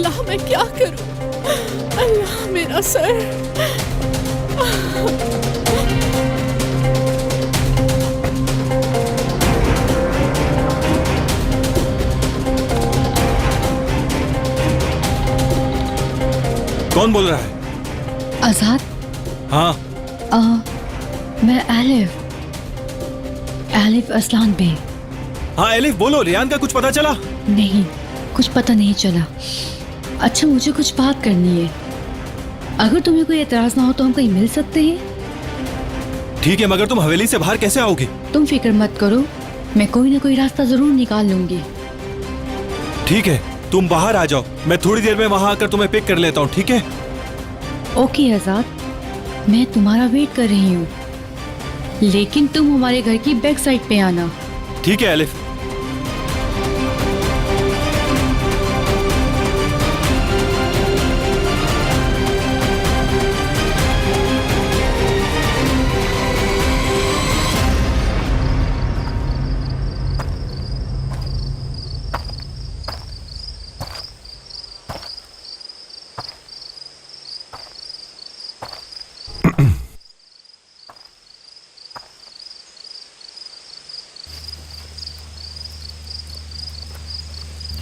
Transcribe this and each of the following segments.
अल्लाह मैं क्या करूं? अल्लाह मेरा सर। कौन बोल रहा है? आजाद। हाँ। मैं एलिफ असलान बे। हाँ एलिफ बोलो, रियान का कुछ पता चला? नहीं, कुछ पता नहीं चला। अच्छा, मुझे कुछ बात करनी है। अगर तुम्हें कोई एतराज ना हो तो हम कहीं मिल सकते हैं? ठीक है, मगर तुम हवेली से बाहर कैसे आओगी? तुम फिक्र मत करो, मैं कोई ना कोई रास्ता जरूर निकाल लूंगी। ठीक है, तुम बाहर आ जाओ, मैं थोड़ी देर में वहां आकर तुम्हें पिक कर लेता हूँ, ठीक है? ओके आजाद, मैं तुम्हारा वेट कर रही हूँ, लेकिन तुम हमारे घर की बैक साइड पे आना। ठीक है एलिफ।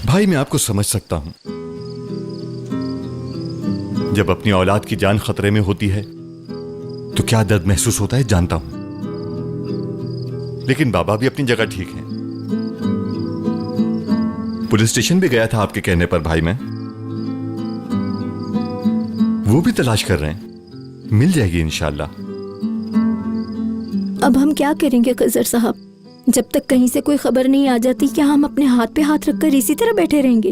भाई मैं आपको समझ सकता हूं। जब अपनी औलाद की जान खतरे में होती है तो क्या दर्द महसूस होता है जानता हूं, लेकिन बाबा भी अपनी जगह ठीक हैं। पुलिस स्टेशन भी गया था आपके कहने पर भाई मैं, वो भी तलाश कर रहे हैं, मिल जाएगी इंशाल्लाह। अब हम क्या करेंगे खजर साहब? जब तक कहीं से कोई खबर नहीं आ जाती, क्या हम अपने हाथ पे हाथ रखकर इसी तरह बैठे रहेंगे?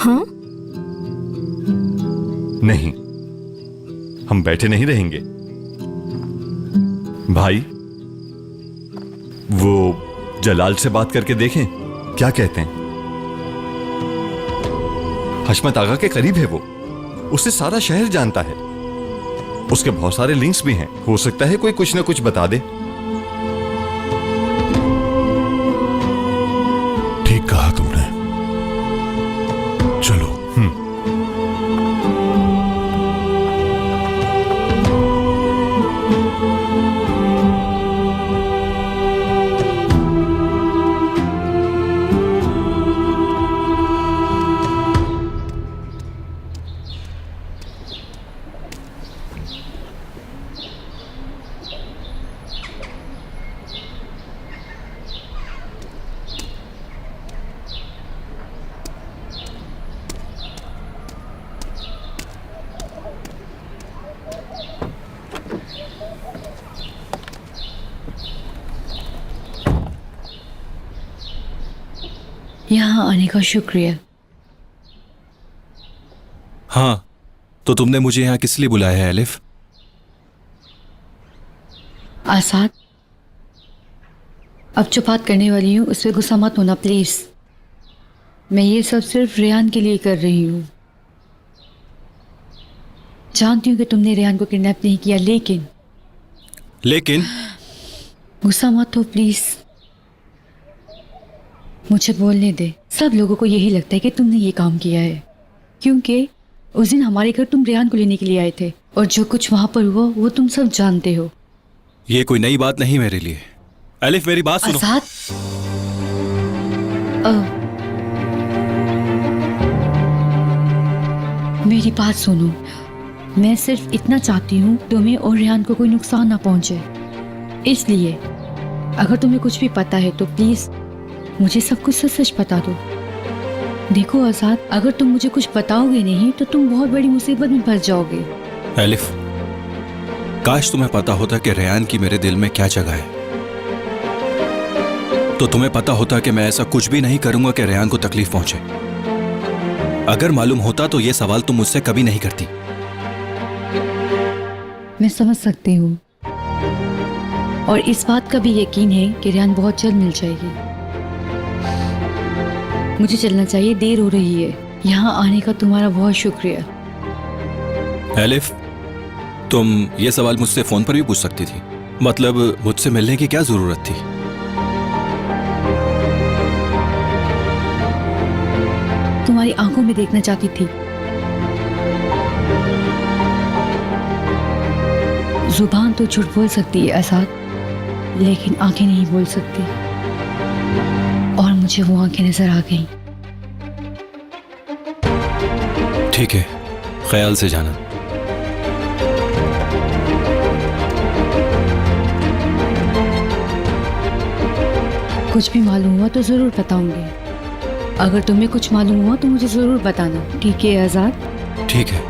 हाँ? नहीं, हम बैठे नहीं रहेंगे भाई। वो जलाल से बात करके देखें क्या कहते हैं। हशमत आगा के करीब है वो, उसे सारा शहर जानता है, उसके बहुत सारे लिंक्स भी हैं। हो सकता है कोई कुछ ना कुछ बता दे। ठीक कहा तुमने, चलो। यहाँ आने का शुक्रिया। हाँ, तो तुमने मुझे यहाँ किस लिए बुलाया है एलिफ? आसाद, अब जो बात करने वाली हूँ उस पर गुस्सा मत होना प्लीज। मैं ये सब सिर्फ रेहान के लिए कर रही हूँ। जानती हूँ कि तुमने रेहान को किडनैप नहीं किया, लेकिन गुस्सा मत हो प्लीज, मुझे बोलने दे। सब लोगों को यही लगता है कि तुमने ये काम किया है, क्योंकि उस दिन हमारे घर तुम रेहान को लेने के लिए आए थे और जो कुछ वहां पर हुआ वो तुम सब जानते हो। ये कोई नई बात नहीं मेरे लिए। एलिफ मेरी बात सुनो। आजाद, मेरी बात सुनो। मैं सिर्फ इतना चाहती हूँ तुम्हें और रेहान को कोई नुकसान ना पहुंचे, इसलिए अगर तुम्हें कुछ भी पता है तो प्लीज मुझे सब कुछ सच सच बता दो। देखो आजाद, अगर तुम मुझे कुछ बताओगे नहीं तो तुम बहुत बड़ी मुसीबत में फंस जाओगे। एलिफ, काश तुम्हें पता होता कि रेहान की मेरे दिल में क्या जगह है, तो तुम्हें पता होता कि मैं ऐसा कुछ भी नहीं करूंगा कि रेहान को तकलीफ पहुंचे। अगर मालूम होता तो ये सवाल तुम मुझसे कभी नहीं करती। मैं समझ सकती हूँ और इस बात का भी यकीन है कि रेहान बहुत जल्द मिल जाएगी। मुझे चलना चाहिए, देर हो रही है। यहाँ आने का तुम्हारा बहुत शुक्रिया। एलिफ, तुम ये सवाल मुझसे फोन पर भी पूछ सकती थी, मतलब मुझसे मिलने की क्या जरूरत थी? तुम्हारी आंखों में देखना चाहती थी। जुबान तो झूठ बोल सकती है आजाद, लेकिन आंखें नहीं बोल सकती। और मुझे वो आंखें नजर आ गईं। ठीक है, ख्याल से जाना। कुछ भी मालूम हुआ तो जरूर बताऊंगी। अगर तुम्हें कुछ मालूम हुआ तो मुझे जरूर बताना, ठीक है आजाद? ठीक है,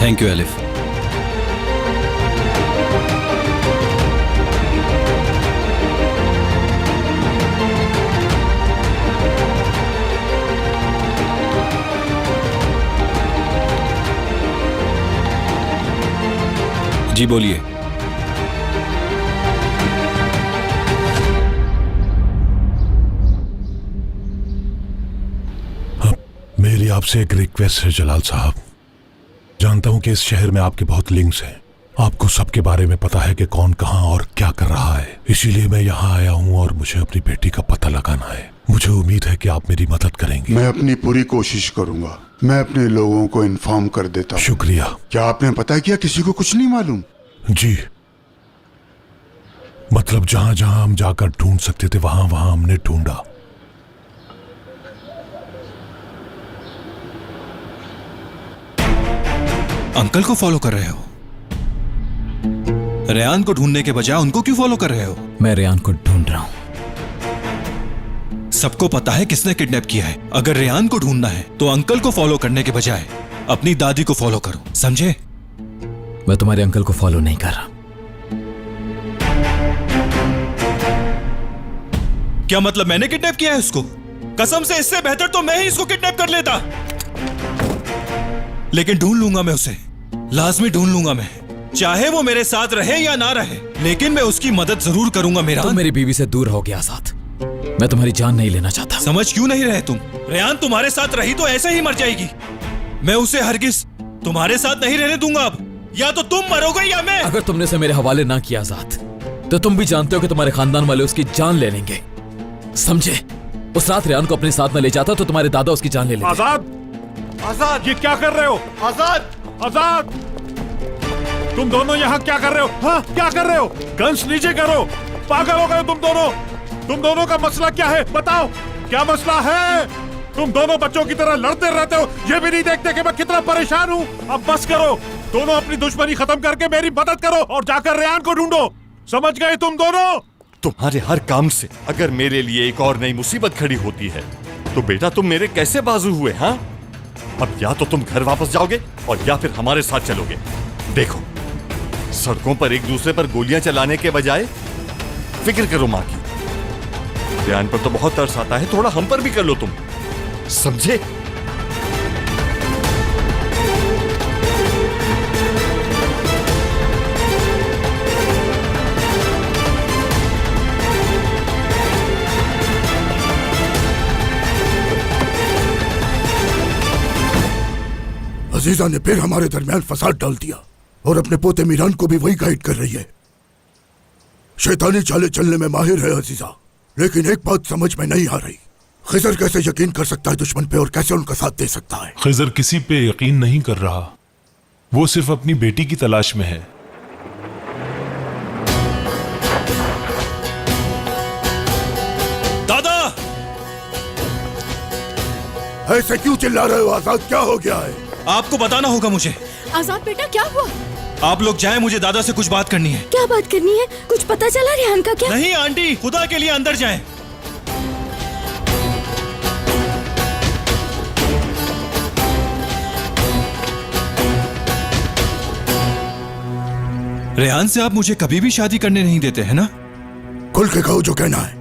थैंक यू एलिफ। जी बोलिए। मेरी आपसे एक रिक्वेस्ट है जलाल साहब। जानता हूं कि इस शहर में आपके बहुत लिंक्स हैं। आपको सबके बारे में पता है कि कौन कहां और क्या कर रहा है। इसीलिए मैं यहाँ आया हूं और मुझे अपनी बेटी का पता लगाना है। मुझे उम्मीद है कि आप मेरी मदद करेंगे। मैं अपनी पूरी कोशिश करूंगा। मैं अपने लोगों को इन्फॉर्म कर देता हूं। शुक्रिया। क्या आपने पता किया? किसी को कुछ नहीं मालूम? जी, मतलब जहां जहां हम जाकर ढूंढ सकते थे वहां वहां हमने ढूंढा। अंकल को फॉलो कर रहे हो? रेयान को ढूंढने के बजाय उनको क्यों फॉलो कर रहे हो? मैं रेयान को ढूंढ रहा हूं। सबको पता है किसने किडनैप किया है। अगर रेयान को ढूंढना है तो अंकल को फॉलो करने के बजाय अपनी दादी को फॉलो करो, समझे? मैं तुम्हारे अंकल को फॉलो नहीं कर रहा। क्या मतलब मैंने किडनैप किया है उसको? कसम से इससे बेहतर तो मैं ही इसको किडनैप कर लेता। लेकिन ढूंढ लूंगा मैं उसे, लाजमी ढूंढ लूंगा मैं, चाहे वो मेरे साथ रहे या ना रहे, लेकिन मैं उसकी मदद जरूर करूंगा। मेरा तुम मेरी बीवी से दूर हो गया आजाद। मैं तुम्हारी जान नहीं लेना चाहता। समझ क्यों नहीं रहे तुम? रेयान तुम्हारे साथ रही तो ऐसे ही मर जाएगी। मैं उसे हरगिज तुम्हारे साथ नहीं रहने दूंगा। अब या तो तुम मरोगे या मैं। अगर तुमने उसे मेरे हवाले ना किया आजाद, तो तुम भी जानते हो कि तुम्हारे खानदान वाले उसकी जान ले लेंगे, समझे? उस रात रेयान को अपने साथ न ले जाता तो तुम्हारे दादा उसकी जान ले लेते। आजाद, आजाद, ये क्या कर रहे हो? आजाद, आजाद, तुम दोनों यहाँ क्या कर रहे हो? हाँ, क्या कर रहे हो? गन्स नीचे करो। पागल हो गए तुम दोनों। तुम दोनों का मसला क्या है? बताओ, क्या मसला है? तुम दोनों बच्चों की तरह लड़ते रहते हो, ये भी नहीं देखते कि मैं कितना परेशान हूँ। अब बस करो, दोनों अपनी दुश्मनी खत्म करके मेरी मदद करो और जाकर रेयान को ढूंढो। समझ गए तुम दोनों? तुम्हारे हर काम से अगर मेरे लिए एक और नई मुसीबत खड़ी होती है तो बेटा तुम मेरे कैसे बाजू हुए? हाँ, अब या तो तुम घर वापस जाओगे और या फिर हमारे साथ चलोगे। देखो, सड़कों पर एक दूसरे पर गोलियां चलाने के बजाय फिक्र करो माँ की। रेयान पर तो बहुत तरस आता है, थोड़ा हम पर भी कर लो तुम, समझे? अजीजा ने फिर हमारे दरमियान फसाद डाल दिया और अपने पोते मीरान को भी वही गाइड कर रही है। शैतानी चाले चलने में माहिर है अजीजा, लेकिन एक बात समझ में नहीं आ रही, खिजर कैसे यकीन कर सकता है दुश्मन पे और कैसे उनका साथ दे सकता है? खिजर किसी पे यकीन नहीं कर रहा, वो सिर्फ अपनी बेटी की तलाश में है। दादा! ऐसे क्यों चिल्ला रहे हो आजाद? क्या हो गया है? आपको बताना होगा मुझे। आजाद बेटा, क्या हुआ? आप लोग जाएं, मुझे दादा से कुछ बात करनी है। क्या बात करनी है? कुछ पता चला रेहान का? क्या नहीं आंटी, खुदा के लिए अंदर जाएं। रेहान से आप मुझे कभी भी शादी करने नहीं देते हैं ना? खुल के कहो जो कहना है।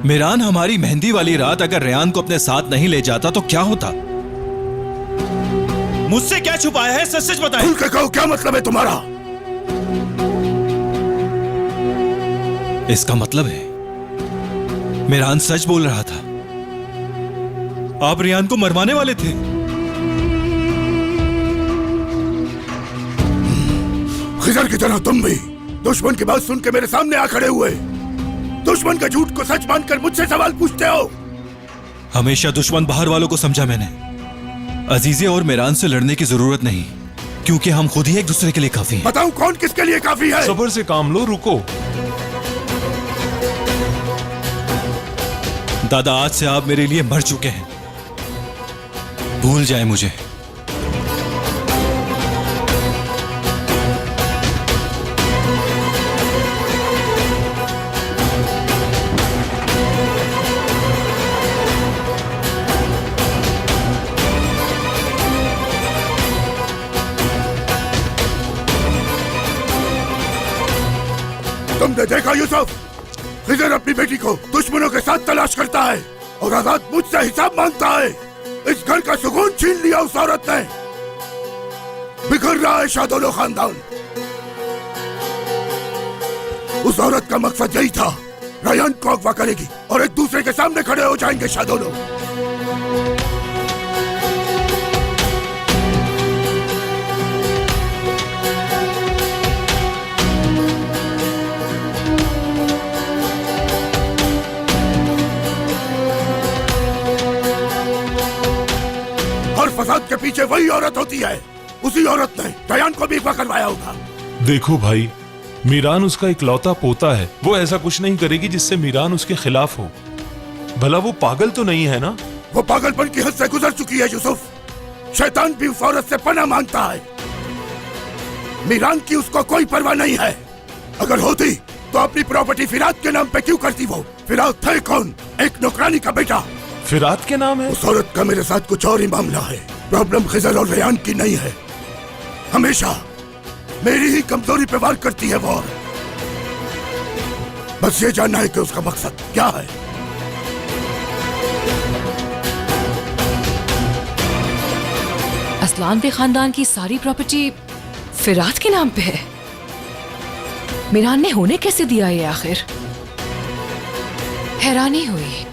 मीरान हमारी मेहंदी वाली रात अगर रेहान को अपने साथ नहीं ले जाता तो क्या होता? मुझसे क्या छुपाया है? सच सच बताएं। खुल के कहो, क्या मतलब है तुम्हारा? इसका मतलब है मीरान सच बोल रहा था। आप रेहान को मरवाने वाले थे। खिजर की तरह तुम भी दुश्मन की बात सुन के मेरे सामने आ खड़े हुए, दुश्मन के झूठ को सच मानकर मुझसे सवाल पूछते हो। हमेशा दुश्मन बाहर वालों को समझा मैंने। अजीजे और मेरान से लड़ने की जरूरत नहीं, क्योंकि हम खुद ही एक दूसरे के लिए काफी हैं। बताऊं कौन किसके लिए काफी है? सब्र से काम लो, रुको। दादा, आज से आप मेरे लिए मर चुके हैं, भूल जाए मुझे। तुमने देखा यूसुफ, खिजर अपनी बेटी को दुश्मनों के साथ तलाश करता है और आजाद मुझसे हिसाब मांगता है। इस घर का सुकून छीन लिया उस औरत ने। बिखर रहा है शादोलो खानदान। उस औरत का मकसद यही था, रयान को अगवा करेगी और एक दूसरे के सामने खड़े हो जाएंगे शादोलो। फसाद के पीछे वही औरत होती है। उसी औरत ने रयान को भी अगवा करवाया होगा। देखो भाई, मीरान उसका इकलौता पोता है। वो ऐसा कुछ नहीं करेगी जिससे मीरान उसके खिलाफ हो। भला वो पागल तो नहीं है ना? वो पागलपन की हद से गुजर चुकी है यूसुफ। शैतान भी उस औरत से पनाह मांगता है। मीरान की उसको कोई परवाह नहीं है। अगर होती तो अपनी प्रॉपर्टी फिरात के नाम पे क्यों करती वो? फिरात थे कौन? एक नौकरानी का बेटा। फिरात के नाम है? उस औरत का मेरे साथ कुछ और ही मामला है। प्रॉब्लम खिजर और रयान की नहीं है। हमेशा मेरी ही कमजोरी पे वार करती है वो औरत। बस ये जानना है कि उसका मकसद क्या है। असलान के खानदान की सारी प्रॉपर्टी फिरात के नाम पे है। मीरान ने होने कैसे दिया ये आखिर? हैरानी हुई।